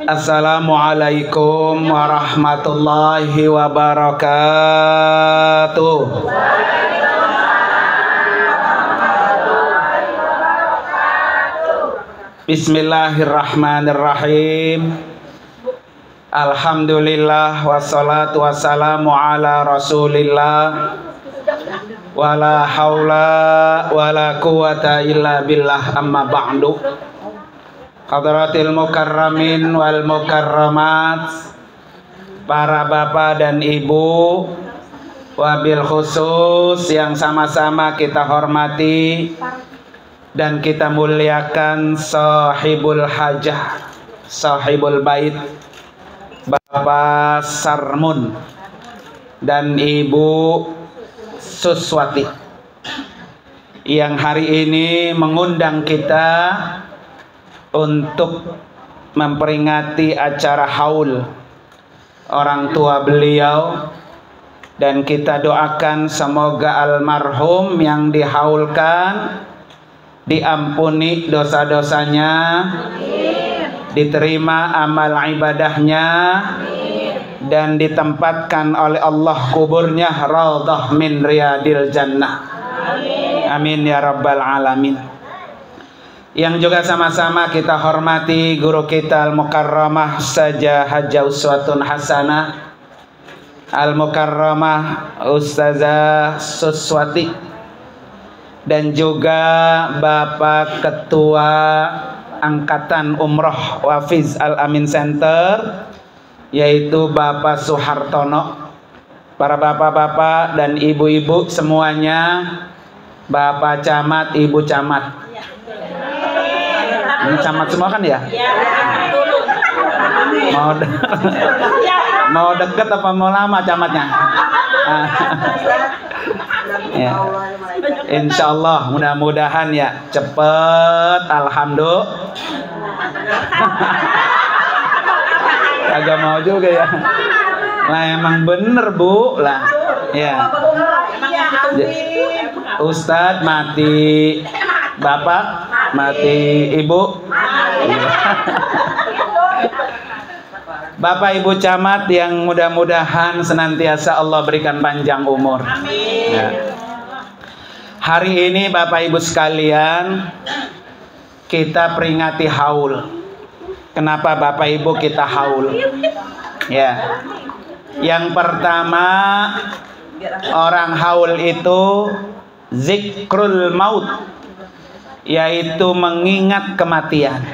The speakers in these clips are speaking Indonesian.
Assalamualaikum warahmatullahi wabarakatuh. Bismillahirrahmanirrahim. Alhamdulillah wassalatu wassalamu ala rasulillah. Wala haula wala quwata illa billah, amma ba'du. Hadratil mukarramin wal mukarramat, para bapak dan ibu, wabil khusus yang sama-sama kita hormati dan kita muliakan sahibul hajah, sahibul bait, Bapak Sarmun dan Ibu Suswati yang hari ini mengundang kita untuk memperingati acara haul orang tua beliau, dan kita doakan semoga almarhum yang dihaulkan diampuni dosa-dosanya, diterima amal ibadahnya, dan ditempatkan oleh Allah kuburnya raudhah min riyadil jannah. Amin ya rabbal alamin. Yang juga sama-sama kita hormati guru kita al-mukarramah Ustazah Hajjah Uswatun Hasanah, al-mukarramah Ustazah Suswati, dan juga Bapak Ketua Angkatan Umroh Wafiz Al-Amin Center, yaitu Bapak Suhartono, para bapak-bapak dan ibu-ibu semuanya, Bapak Camat, Ibu Camat. Ini camat semua kan ya? Mau deket apa mau lama camatnya? Ya. Insya Allah mudah-mudahan ya cepet. Alhamdulillah. Agak mau juga ya. Lah emang bener Bu lah. Ya. Ustadz mati, Bapak mati, Ibu. Bapak Ibu Camat yang mudah-mudahan senantiasa Allah berikan panjang umur. Ya. Hari ini Bapak Ibu sekalian, kita peringati haul. Kenapa Bapak Ibu kita haul? Ya. Yang pertama, orang haul itu zikrul maut, yaitu mengingat kematian.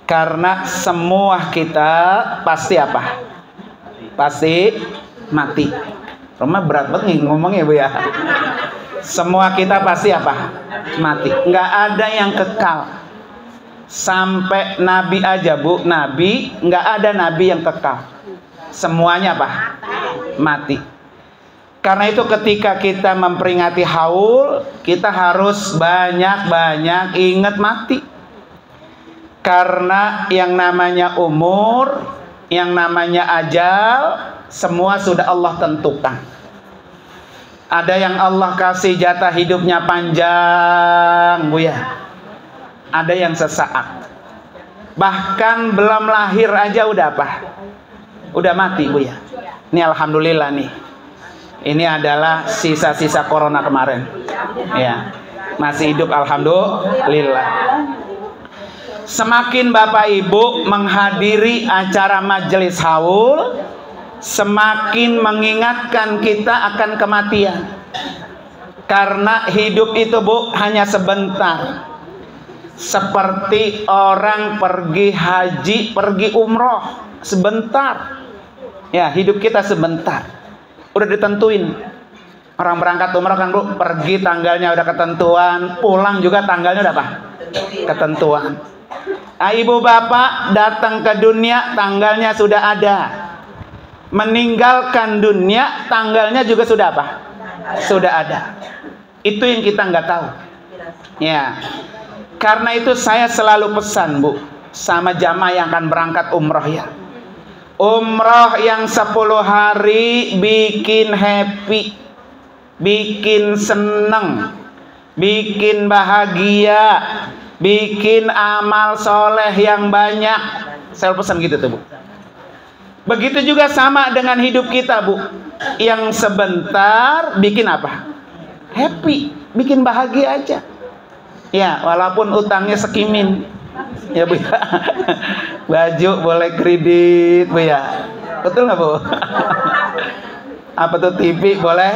Karena semua kita pasti apa? Pasti mati. Rumah berat banget ngomongnya Bu ya. Semua kita pasti apa? Mati. Nggak ada yang kekal. Sampai Nabi aja Bu, Nabi nggak ada Nabi yang kekal. Semuanya apa? Mati. Karena itu ketika kita memperingati haul, kita harus banyak-banyak ingat mati. Karena yang namanya umur, yang namanya ajal, semua sudah Allah tentukan. Ada yang Allah kasih jatah hidupnya panjang Bu ya. Ada yang sesaat. Bahkan belum lahir aja udah apa? Udah mati Bu ya. Ini alhamdulillah nih. Ini adalah sisa-sisa corona kemarin. Ya. Masih hidup alhamdulillah. Semakin Bapak Ibu menghadiri acara majelis haul, semakin mengingatkan kita akan kematian. Karena hidup itu Bu hanya sebentar. Seperti orang pergi haji, pergi umroh, sebentar. Ya, hidup kita sebentar. Udah ditentuin. Orang berangkat umroh kan Bu, pergi tanggalnya udah ketentuan, pulang juga tanggalnya udah apa? Ketentuan. Nah, ibu bapak datang ke dunia tanggalnya sudah ada. Meninggalkan dunia tanggalnya juga sudah apa? Sudah ada. Itu yang kita nggak tahu. Ya. Karena itu saya selalu pesan Bu sama jamaah yang akan berangkat umroh ya. Umroh yang 10 hari bikin happy, bikin seneng, bikin bahagia, bikin amal soleh yang banyak. Saya pesan gitu tuh, Bu. Begitu juga sama dengan hidup kita, Bu. Yang sebentar bikin apa? Happy, bikin bahagia aja. Ya, walaupun utangnya sekimin. Ya, Bu. Baju boleh kredit, Bu ya. Betul nggak, Bu? Apa tuh, TV boleh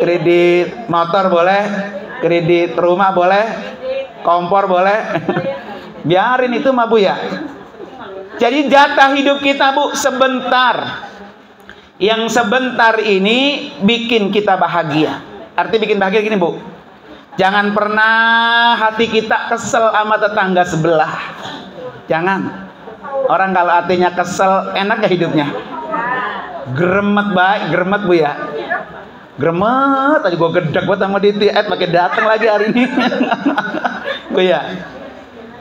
kredit, motor boleh kredit, rumah boleh, kompor boleh. Biarin itu mah, Bu ya. Jadi jatah hidup kita, Bu, sebentar. Yang sebentar ini bikin kita bahagia. Arti bikin bahagia gini, Bu. Jangan pernah hati kita kesel sama tetangga sebelah. Jangan. Orang kalau hatinya kesel, enak gak hidupnya? Gremet baik, gremet, Bu ya. Gremet aja, gue gedek buat sama dia, pakai datang lagi hari ini. Bu ya.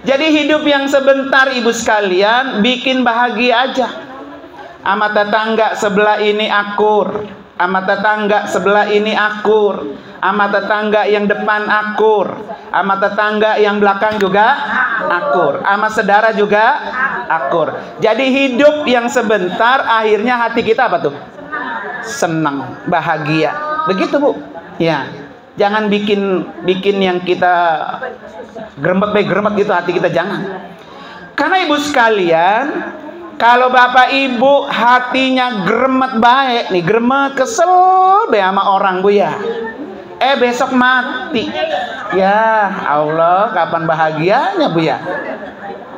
Jadi hidup yang sebentar, Ibu sekalian, bikin bahagia aja. Sama tetangga sebelah ini akur, sama tetangga sebelah ini akur, sama tetangga yang depan akur, sama tetangga yang belakang juga akur, sama saudara juga akur. Jadi hidup yang sebentar, akhirnya hati kita apa tuh? Senang, bahagia. Begitu, Bu. Ya. Jangan bikin yang kita gremet gitu hati kita, jangan. Karena Ibu sekalian, kalau Bapak Ibu hatinya gremet baik nih, gremet kesel be sama orang, Bu ya. Besok mati. Ya Allah, kapan bahagianya, Bu ya.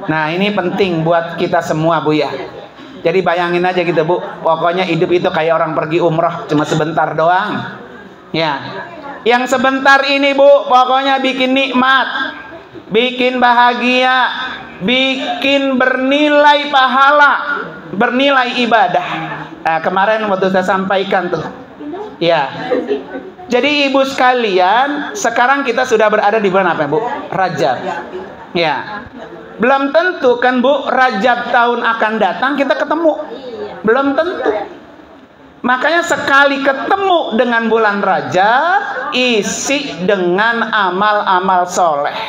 Nah, ini penting buat kita semua, Bu ya. Jadi bayangin aja gitu, Bu. Pokoknya hidup itu kayak orang pergi umroh, cuma sebentar doang. Ya. Yang sebentar ini, Bu, pokoknya bikin nikmat, bikin bahagia, bikin bernilai pahala, bernilai ibadah. Nah, kemarin waktu saya sampaikan tuh. Ya. Jadi Ibu sekalian, sekarang kita sudah berada di bulan apa, Bu? Rajab. Ya. Belum tentu kan, Bu, Rajab tahun akan datang kita ketemu. Belum tentu. Makanya sekali ketemu dengan bulan Rajab, isi dengan amal-amal soleh.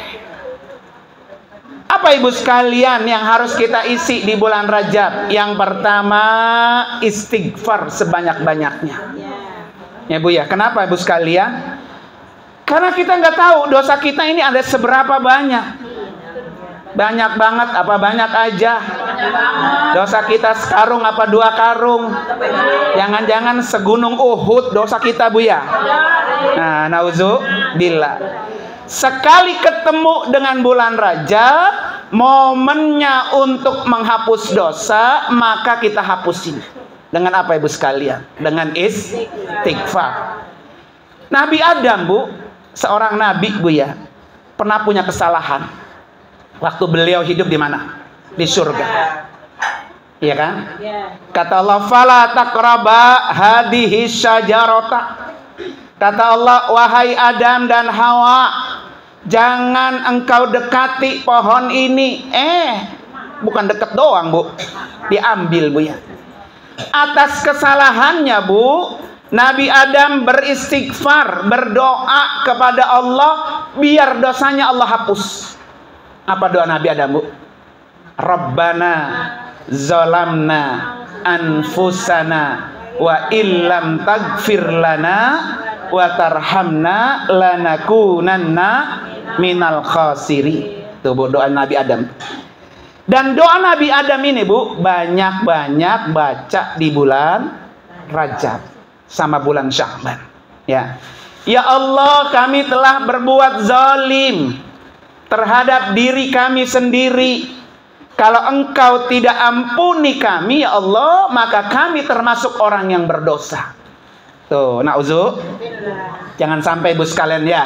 Apa Ibu sekalian yang harus kita isi di bulan Rajab? Yang pertama, istighfar sebanyak-banyaknya. Ya, Bu ya. Kenapa, Ibu sekalian? Karena kita nggak tahu dosa kita ini ada seberapa banyak. Banyak banget apa banyak aja? Dosa kita sekarung apa 2 karung? Jangan-jangan segunung Uhud dosa kita, Bu ya. Nah, nauzubillah. Sekali ketemu dengan bulan Rajab, momennya untuk menghapus dosa, maka kita hapusin. Dengan apa, Ibu sekalian? Dengan istighfar. Nabi Adam, Bu, seorang nabi, Bu ya, pernah punya kesalahan. Waktu beliau hidup di mana? Di surga. Iya kan? Kata Allah, "Fala taqraba hadhihi syajarata." Kata Allah, "Wahai Adam dan Hawa, jangan engkau dekati pohon ini." Bukan deket doang, Bu. Diambil, Bu ya. Atas kesalahannya, Bu, Nabi Adam beristighfar, berdoa kepada Allah biar dosanya Allah hapus. Apa doa Nabi Adam, Bu? Rabbana zalamna anfusana wa illam taghfir lana wa tarhamna lanakunanna minal khasiri. Itu, Bu, doa Nabi Adam. Dan doa Nabi Adam ini, Bu, banyak-banyak baca di bulan Rajab sama bulan Sya'ban. Ya. Ya Allah, kami telah berbuat zalim terhadap diri kami sendiri. Kalau Engkau tidak ampuni kami, ya Allah, maka kami termasuk orang yang berdosa. Tuh, na'udzubillah. Jangan sampai, Bu sekalian ya,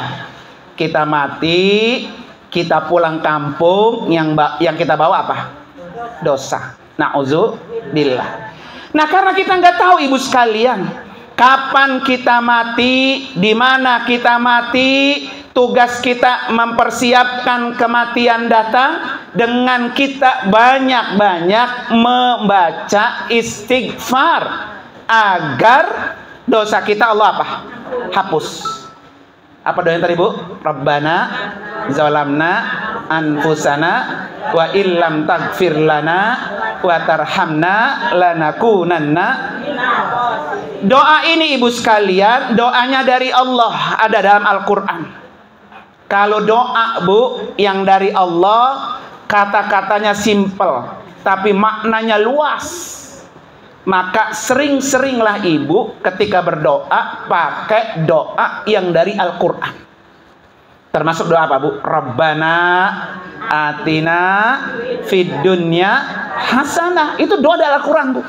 kita mati, kita pulang kampung, yang kita bawa apa? Dosa. Na'udzubillah. Nah, karena kita nggak tahu, Ibu sekalian, kapan kita mati, di mana kita mati. Tugas kita mempersiapkan kematian datang dengan kita banyak-banyak membaca istighfar agar dosa kita Allah apa? Hapus. Apa doanya tadi, Bu? Rabbana zalamna anfusana wa illam taghfir lana wa tarhamna lanakunanna. Doa ini ibu sekalian, doanya dari Allah, ada dalam Al-Quran. Kalau doa bu yang dari Allah, kata-katanya simple tapi maknanya luas. Maka sering-seringlah ibu ketika berdoa pakai doa yang dari Al-Quran. Termasuk doa apa bu? Rabbana atina fid dunya hasanah. Itu doa dari Al-Quran bu,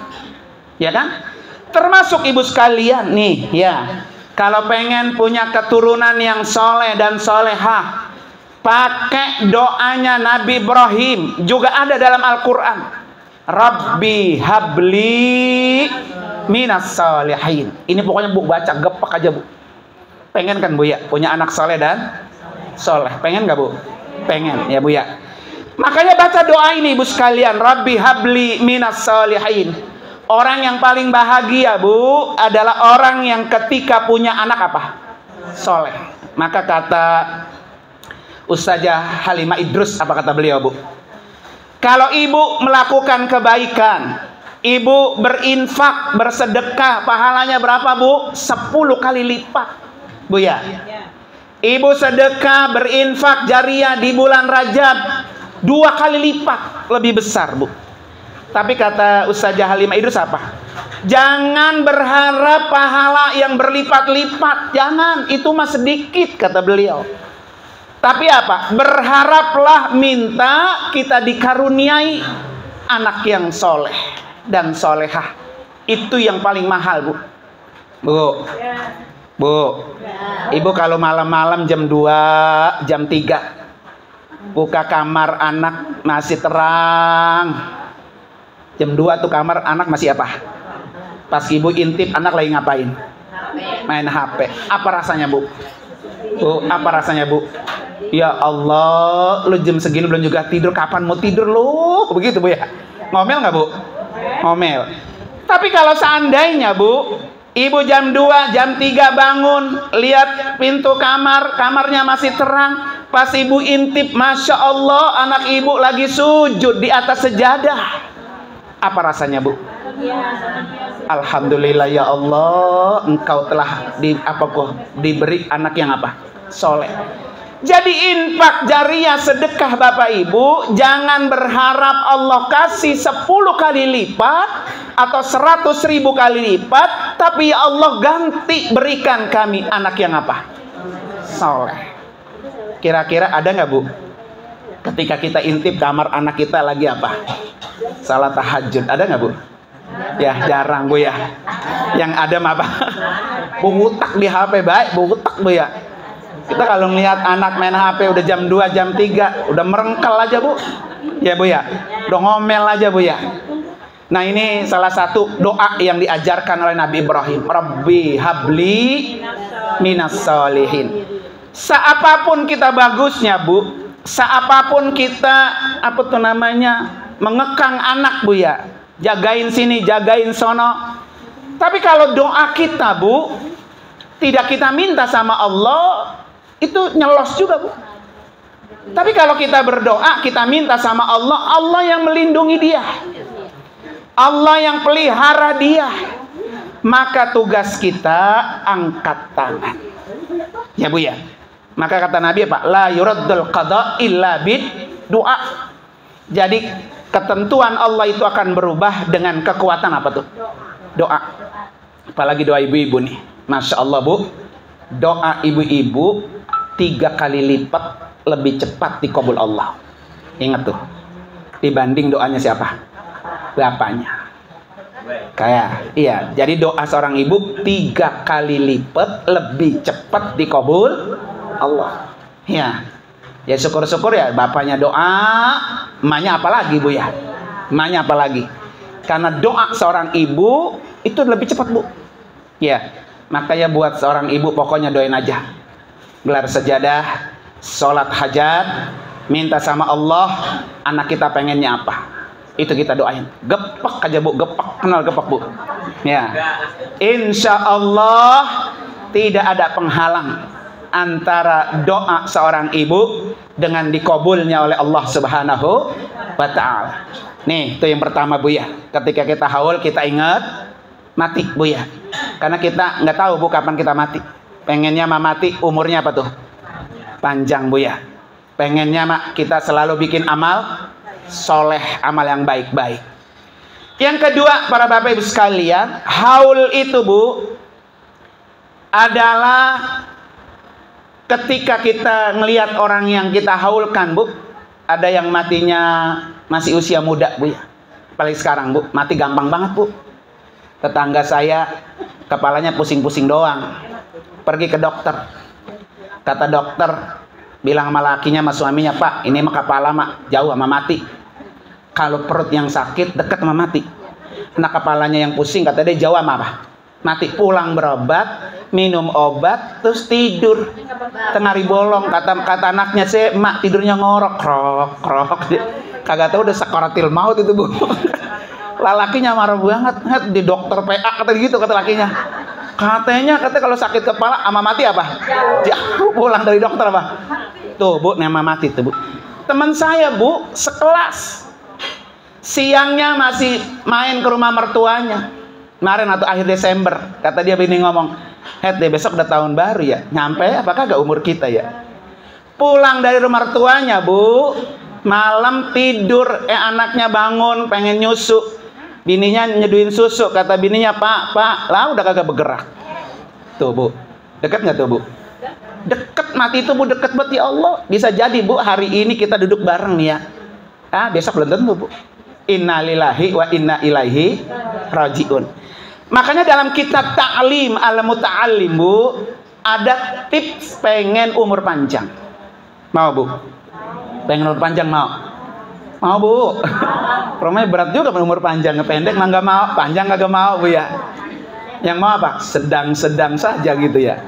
ya kan? Termasuk ibu sekalian nih ya, kalau pengen punya keturunan yang soleh dan solehah, pakai doanya Nabi Ibrahim, juga ada dalam Al-Quran. Rabbi habli minas salihin. Ini pokoknya bu baca gepak aja bu. Pengen kan bu ya punya anak soleh dan soleh? Pengen gak bu? Pengen ya bu ya. Makanya baca doa ini ibu sekalian, Rabbi habli minas salihin. Orang yang paling bahagia bu adalah orang yang ketika punya anak apa? Soleh. Maka kata Ustazah Halimah Idrus, apa kata beliau bu? Kalau ibu melakukan kebaikan, ibu berinfak, bersedekah, pahalanya berapa bu? 10 kali lipat bu ya. Ibu sedekah, berinfak jariah di bulan Rajab 2 kali lipat, lebih besar bu. Tapi kata Ustazah Halimah Idrus apa? Jangan berharap pahala yang berlipat-lipat, jangan, itu mah sedikit kata beliau. Tapi apa? Berharaplah, minta kita dikaruniai anak yang soleh dan solehah. Itu yang paling mahal bu. Bu, ibu kalau malam-malam jam 2, jam 3 buka kamar anak masih terang. Jam 2 tuh kamar anak masih apa? Pas ibu intip anak lagi ngapain? Main HP. Apa rasanya bu? Bu, apa rasanya bu? Ya Allah, lu jam segini belum juga tidur, kapan mau tidur lu? Begitu bu ya. Ngomel nggak bu? Ngomel. Tapi kalau seandainya bu, ibu jam 2, jam 3 bangun, lihat pintu kamar, kamarnya masih terang, pas ibu intip, Masya Allah, anak ibu lagi sujud di atas sejadah. Apa rasanya bu? Alhamdulillah ya Allah, engkau telah diberi anak yang apa? Soleh. Jadi infak jariah sedekah bapak ibu, jangan berharap Allah kasih 10 kali lipat atau 100.000 kali lipat, tapi ya Allah ganti berikan kami anak yang apa? Soleh. Kira-kira ada nggak bu? Ketika kita intip kamar anak kita lagi apa? Salat tahajud, ada nggak bu? Ya jarang bu ya. Yang ada apa? Butak di HP baik, butak bu ya. Kita kalau melihat anak main HP udah jam 2, jam 3, udah merengkel aja bu. Ya bu ya, udah ngomel aja bu ya. Nah ini salah satu doa yang diajarkan oleh Nabi Ibrahim. Rabbi habli minas solihin. Seapapun kita bagusnya bu, seapapun kita apa tuh namanya mengekang anak bu ya, jagain sini, jagain sono. Tapi kalau doa kita bu tidak kita minta sama Allah, itu nyelos juga bu. Tapi kalau kita berdoa, kita minta sama Allah, Allah yang melindungi dia, Allah yang pelihara dia. Maka tugas kita angkat tangan ya bu ya. Maka kata Nabi apa? La yuraddul qada illa bid doa. Jadi ketentuan Allah itu akan berubah dengan kekuatan apa tuh? Doa. Apalagi doa ibu-ibu nih, Masya Allah bu, doa ibu-ibu 3 kali lipat lebih cepat dikabul Allah. Ingat tuh, dibanding doanya siapa? Bapaknya. Kayak iya, jadi doa seorang ibu 3 kali lipat lebih cepat dikabul Allah. Ya, ya syukur-syukur ya bapaknya doa, emaknya apalagi bu ya, emaknya apalagi. Karena doa seorang ibu itu lebih cepat bu. Ya, makanya buat seorang ibu pokoknya doain aja. Gelar sejadah, sholat hajat, minta sama Allah, anak kita pengennya apa? Itu kita doain. Gepak aja bu, gepak, kenal gepak bu. Ya, insya Allah tidak ada penghalang antara doa seorang ibu dengan dikabulnya oleh Allah Subhanahu wa ta'ala. Nih, itu yang pertama Bu ya. Ketika kita haul, kita ingat mati Bu ya. Karena kita nggak tahu Bu kapan kita mati. Pengennya mati umurnya apa tuh? Panjang Bu ya. Pengennya kita selalu bikin amal soleh, amal yang baik-baik. Yang kedua, para Bapak Ibu sekalian, haul itu Bu adalah ketika kita ngelihat orang yang kita haulkan Bu, ada yang matinya masih usia muda Bu ya. Apalagi sekarang Bu, mati gampang banget Bu. Tetangga saya kepalanya pusing-pusing doang, pergi ke dokter. Kata dokter, bilang sama lakinya sama suaminya, Pak, ini mah kepala jauh sama mati. Kalau perut yang sakit dekat sama mati. Nah kepalanya yang pusing, kata dia jauh sama apa? Mati. Pulang berobat, minum obat, terus tidur tengah hari bolong. Kata anaknya, saya mak tidurnya ngorok, krok. Kagak tahu udah sakaratil maut itu Bu. Lalakinya marah banget, di dokter PA kata gitu, kata lakinya. Katanya kalau sakit kepala sama mati apa? Jauh pulang dari dokter apa? Tuh Bu, nama mati tuh Bu. Teman saya Bu, sekelas. Siangnya masih main ke rumah mertuanya. Kemarin atau akhir Desember, kata dia bini ngomong, deh besok udah tahun baru ya, nyampe apakah gak umur kita ya? Pulang dari rumah mertuanya Bu, malam tidur, anaknya bangun pengen nyusu, bininya nyeduin susu, kata bininya, Pak, lah udah kagak bergerak. Tuh Bu, deket nggak tuh Bu? Deket, mati itu Bu, deket buat ya Allah. Bisa jadi Bu, hari ini kita duduk bareng nih ya, besok belum tentu Bu. Inna lillahi wa inna ilaihi rajiun. Makanya dalam kitab Ta'lim al-Muta'allim Bu, ada tips pengen umur panjang. Mau Bu? Pengen umur panjang mau? Mau Bu? Promanya berat juga umur panjang, pendek mah nggak mau, panjang nggak mau Bu ya. Yang mau apa? Sedang-sedang saja gitu ya.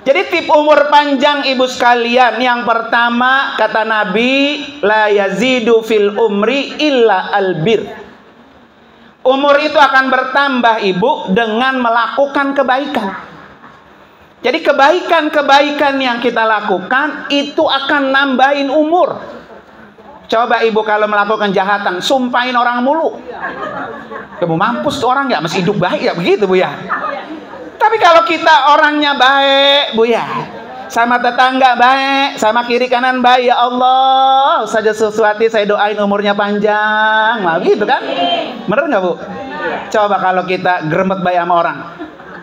Jadi tip umur panjang ibu sekalian, yang pertama kata Nabi, la yazidu fil umri illa albir. Umur itu akan bertambah ibu dengan melakukan kebaikan. Jadi kebaikan-kebaikan yang kita lakukan itu akan nambahin umur. Coba ibu kalau melakukan kejahatan, sumpahin orang mulu. Kamu mampus tuh orang ya, masih hidup baik ya, begitu Bu ya. Tapi kalau kita orangnya baik Bu ya, sama tetangga baik, sama kiri kanan baik, ya Allah saja sesuatu saya doain umurnya panjang, nah gitu kan? Bener nggak Bu? Coba kalau kita geremet baik sama orang,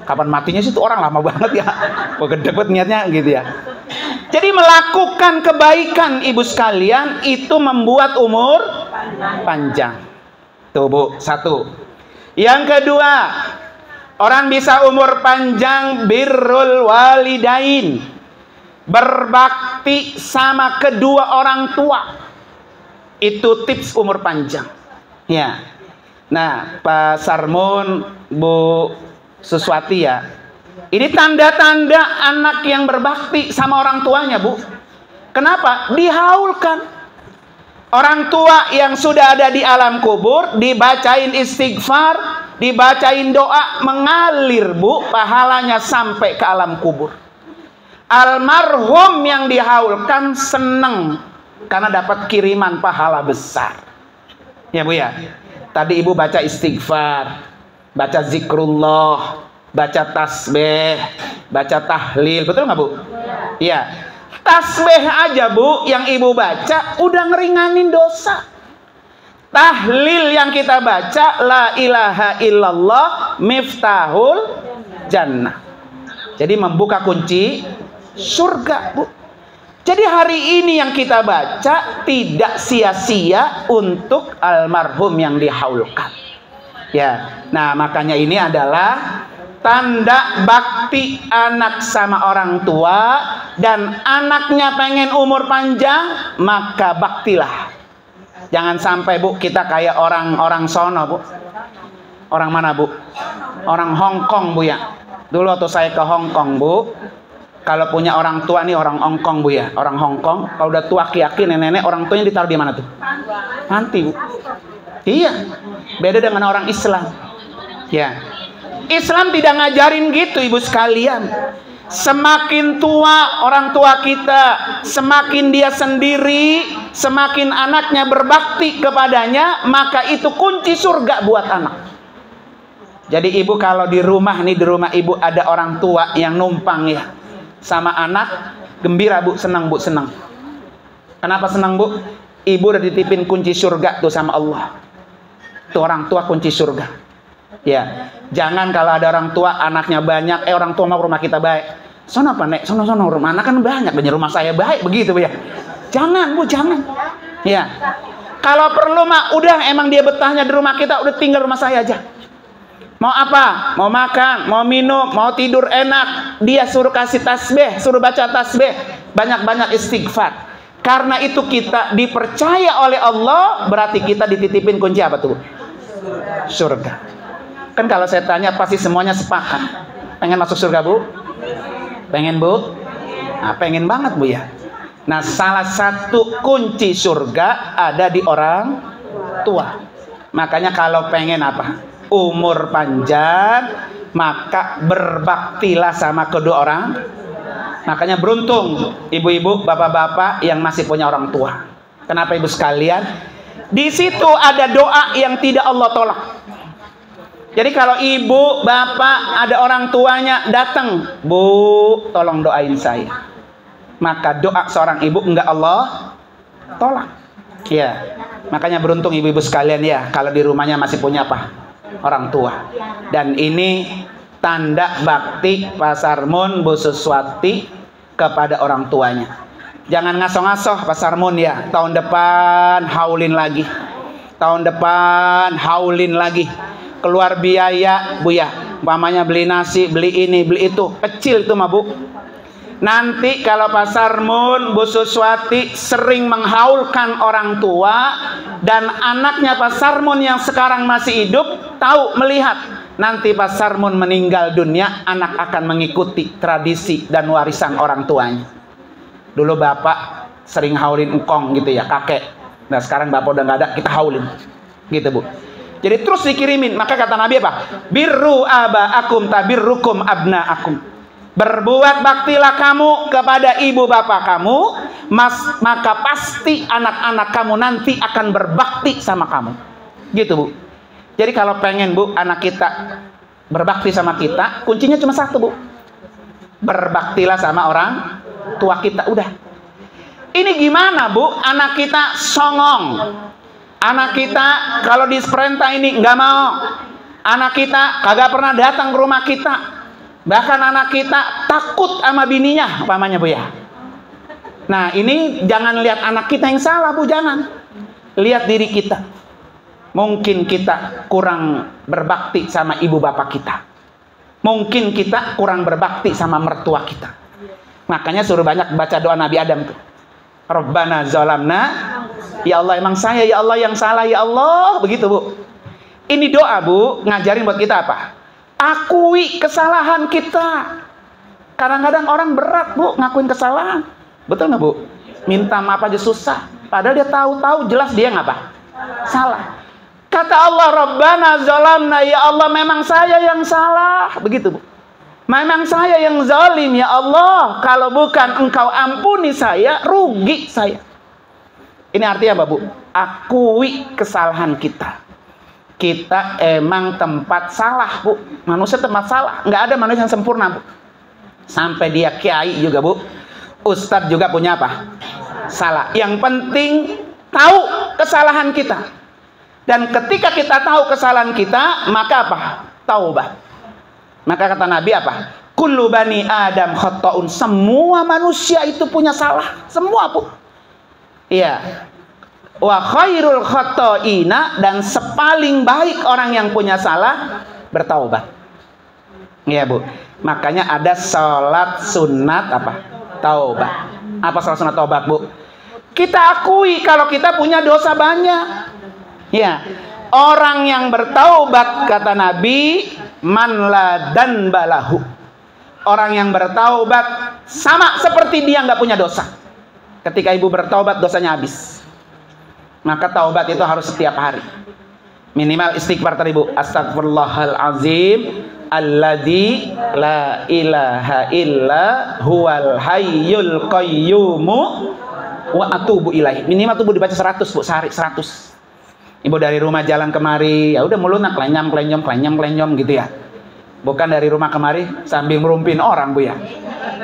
kapan matinya sih tuh orang lama banget ya, gede banget niatnya gitu ya. Jadi melakukan kebaikan ibu sekalian itu membuat umur panjang. Tuh Bu, satu. Yang kedua, orang bisa umur panjang birrul walidain, berbakti sama kedua orang tua. Itu tips umur panjang ya. Nah Pak Sarmun, Bu Suswati ya, ini tanda-tanda anak yang berbakti sama orang tuanya Bu. Kenapa? Dihaulkan. Orang tua yang sudah ada di alam kubur dibacain istighfar, dibacain doa, mengalir Bu pahalanya sampai ke alam kubur. Almarhum yang dihaulkan seneng karena dapat kiriman pahala besar. Ya Bu ya. Tadi ibu baca istighfar, baca zikrullah, baca tasbih, baca tahlil, betul nggak Bu? Iya. Tasbih aja Bu yang ibu baca udah ngeringanin dosa. Tahlil yang kita baca, la ilaha illallah miftahul jannah. Jadi membuka kunci surga Bu. Jadi hari ini yang kita baca tidak sia-sia untuk almarhum yang dihaulkan. Ya, nah makanya ini adalah tanda bakti anak sama orang tua, dan anaknya pengen umur panjang, maka baktilah. Jangan sampai Bu kita kayak orang sono Bu. Orang mana Bu? Orang Hong Kong Bu ya. Dulu waktu saya ke Hong Kong Bu, kalau punya orang tua nih orang Hong Kong Bu ya, orang Hong Kong, kalau udah tua aki-aki nenek-nenek, orang tuanya ditaruh di mana tuh? Panti Bu. Iya. Beda dengan orang Islam. Ya. Islam tidak ngajarin gitu ibu sekalian. Semakin tua orang tua kita, semakin dia sendiri, semakin anaknya berbakti kepadanya, maka itu kunci surga buat anak. Jadi ibu kalau di rumah nih, di rumah ibu ada orang tua yang numpang ya sama anak, gembira bu, senang bu, senang. Kenapa senang bu? Ibu udah ditipin kunci surga tuh sama Allah. Tuh orang tua kunci surga. Ya, jangan kalau ada orang tua anaknya banyak, orang tua mau rumah kita baik. Sono apa nek? Sono rumah anak kan banyak, banyak rumah saya baik begitu bu ya. Jangan bu, jangan. Ya, kalau perlu mah udah emang dia betahnya di rumah kita, udah tinggal rumah saya aja. Mau apa? Mau makan, mau minum, mau tidur enak, dia suruh kasih tasbih, suruh baca tasbih, banyak-banyak istighfar. Karena itu kita dipercaya oleh Allah, berarti kita dititipin kunci apa tuh? Surga. Kan kalau saya tanya pasti semuanya sepakat. Pengen masuk surga bu? Pengen bu? Nah, pengen banget bu ya. Nah, salah satu kunci surga ada di orang tua. Makanya kalau pengen apa? Umur panjang, maka berbaktilah sama kedua orang. Makanya beruntung ibu-ibu, bapak-bapak yang masih punya orang tua. Kenapa ibu sekalian? Di situ ada doa yang tidak Allah tolak. Jadi kalau ibu, bapak, ada orang tuanya datang, bu, tolong doain saya. Maka doa seorang ibu enggak Allah tolak. Ya, makanya beruntung ibu-ibu sekalian ya, kalau di rumahnya masih punya apa? Orang tua. Dan ini tanda bakti Pak Sarmun, Bu Suswati kepada orang tuanya. Jangan ngasoh-ngasoh Pak Sarmun ya. Tahun depan haulin lagi. Tahun depan haulin lagi. Keluar biaya bu ya, umpamanya beli nasi, beli ini, beli itu, kecil itu mah bu. Nanti kalau Pak Sarmun, Bu Suswati sering menghaulkan orang tua, dan anaknya Pak Sarmun yang sekarang masih hidup tahu melihat, nanti Pak Sarmun meninggal dunia, anak akan mengikuti tradisi dan warisan orang tuanya. Dulu bapak sering haulin engkong gitu ya, kakek. Nah sekarang bapak udah nggak ada, kita haulin gitu bu. Jadi terus dikirimin. Maka kata Nabi apa? Birru aba'akum tabirrukum abna'akum. Berbuat baktilah kamu kepada ibu bapak kamu, maka pasti anak-anak kamu nanti akan berbakti sama kamu. Gitu bu. Jadi kalau pengen bu anak kita berbakti sama kita, kuncinya cuma satu bu. Berbaktilah sama orang tua kita, udah. Ini gimana bu? Anak kita songong. Anak kita kalau diperintah ini nggak mau. Anak kita kagak pernah datang ke rumah kita. Bahkan anak kita takut sama bininya, umpamanya bu ya. Nah ini jangan lihat anak kita yang salah bu, jangan. Lihat diri kita. Mungkin kita kurang berbakti sama ibu bapak kita. Mungkin kita kurang berbakti sama mertua kita. Makanya suruh banyak baca doa Nabi Adam tuh. Rabbana zalamna, ya Allah emang saya ya Allah yang salah ya Allah, begitu bu. Ini doa bu ngajarin buat kita apa? Akui kesalahan kita. Kadang-kadang orang berat bu ngakuin kesalahan, betul nggak bu? Minta maaf aja susah, padahal dia tahu jelas dia ngapa? Salah. Kata Allah Rabbana zalamna, ya Allah memang saya yang salah, begitu bu. Memang saya yang zalim ya Allah. Kalau bukan engkau ampuni saya, rugi saya. Ini artinya apa bu? Akui kesalahan kita. Kita emang tempat salah bu. Manusia tempat salah. Nggak ada manusia yang sempurna bu. Sampai dia kiai juga bu. Ustadz juga punya apa? Salah. Yang penting tahu kesalahan kita. Dan ketika kita tahu kesalahan kita, maka apa? Taubat. Maka kata Nabi apa? Kullu bani Adam khata'un. Semua manusia itu punya salah. Semua bu. Iya. Wa khairul khata'ina, dan sepaling baik orang yang punya salah bertaubat. Iya bu. Makanya ada salat sunat apa? Taubat. Apa salat sunat taubat bu? Kita akui kalau kita punya dosa banyak. Ya. Orang yang bertaubat kata Nabi, man la danbalahu. Orang yang bertaubat sama seperti dia nggak punya dosa. Ketika ibu bertaubat dosanya habis. Maka taubat itu harus setiap hari. Minimal istighfar tadi bu. Astagfirullahalazim, alladzi la ilaha illa huwal hayyul qayyum wa atubu ilaih. Minimal tuh Bu dibaca 100 Bu, sehari 100. Ibu dari rumah jalan kemari, ya udah mulutnya klenyam gitu ya. Bukan dari rumah kemari sambil merumpin orang Bu ya.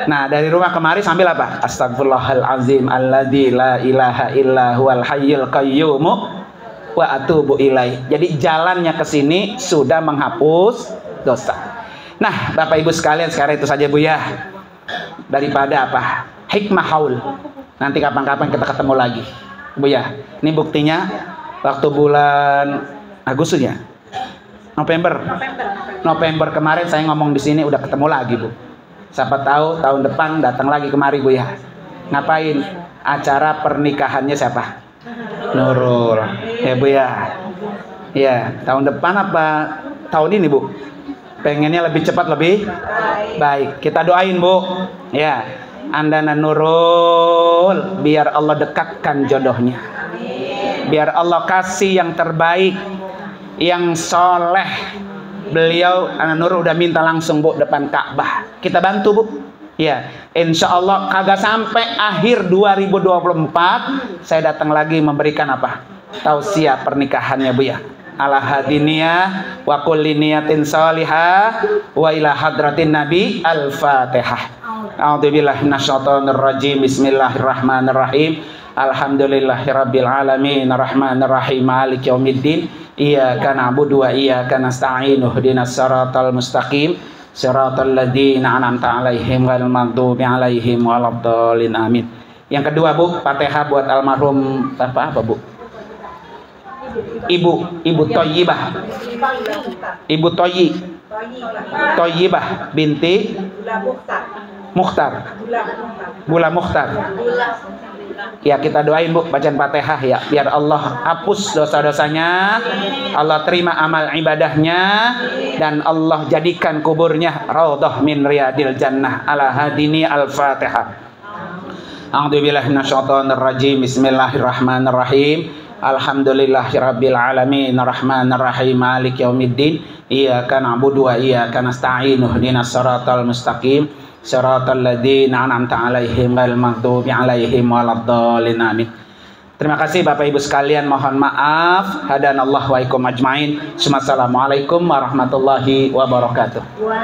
Nah, dari rumah kemari sambil apa? Astagfirullahalazim alladzi la ilaha illa huwal hayyul qayyum wa atubu ilaih. Jadi jalannya ke sini sudah menghapus dosa. Nah, Bapak Ibu sekalian, sekarang itu saja Bu ya. Daripada apa? Hikmah haul. Nanti kapan-kapan kita ketemu lagi. Bu ya. Ini buktinya waktu bulan Agustus ya. November kemarin saya ngomong di sini udah ketemu lagi Bu. Siapa tahu tahun depan datang lagi kemari Bu ya. Ngapain? Acara pernikahannya siapa? Nurul. Ya Bu ya. Ya, tahun depan apa tahun ini Bu? Pengennya lebih cepat lebih baik. Kita doain Bu. Ya. Anda dan Nurul biar Allah dekatkan jodohnya. Biar Allah kasih yang terbaik, yang soleh. Beliau anak Nurul udah minta langsung Bu depan Ka'bah. Kita bantu Bu. Ya, insya Allah kagak sampai akhir 2024 saya datang lagi memberikan apa? Tausiah pernikahannya Bu ya. Ala hadiniyah wa kulli niyatin salihah wa ila hadratin nabi al-fatihah. A'udzubillahi minasyaitonir rajim. Bismillahirrahmanirrahim. Alhamdulillahirabbil alamin arrahmanir rahim maliki yaumiddin. Iyyaka na'budu wa iyyaka nasta'in ihdinas siratal mustaqim siratal ladzina an'amta 'alaihim ghairil maghdubi 'alaihim waladdallin amin. Yang kedua Bu, Fatihah buat almarhum Bapak apa Bu? Ibu Thayyibah. Ibu Thayyibah binti Mukhtar. Bula Mukhtar. Ya, kita doain Bu bacaan Fatihah ya, biar Allah hapus dosa-dosanya, Allah terima amal ibadahnya, dan Allah jadikan kuburnya raudhah min riyadil jannah. Ala hadini al-Fatihah. A'udzubillahi minasyaitonir rajim. Bismillahirrahmanirrahim. Alhamdulillahirabbil alamin arrahmanir rahim maliki yaumiddin. Iyyaka na'budu wa iyyaka nasta'in ihdinas siratal mustaqim siratal ladzina an'amta 'alaihim ghairil maghdubi 'alaihim waladdallin amin. Terima kasih Bapak Ibu sekalian, mohon maaf. Hadanallahu wa ikum ajmain. Assalamualaikum warahmatullahi wabarakatuh.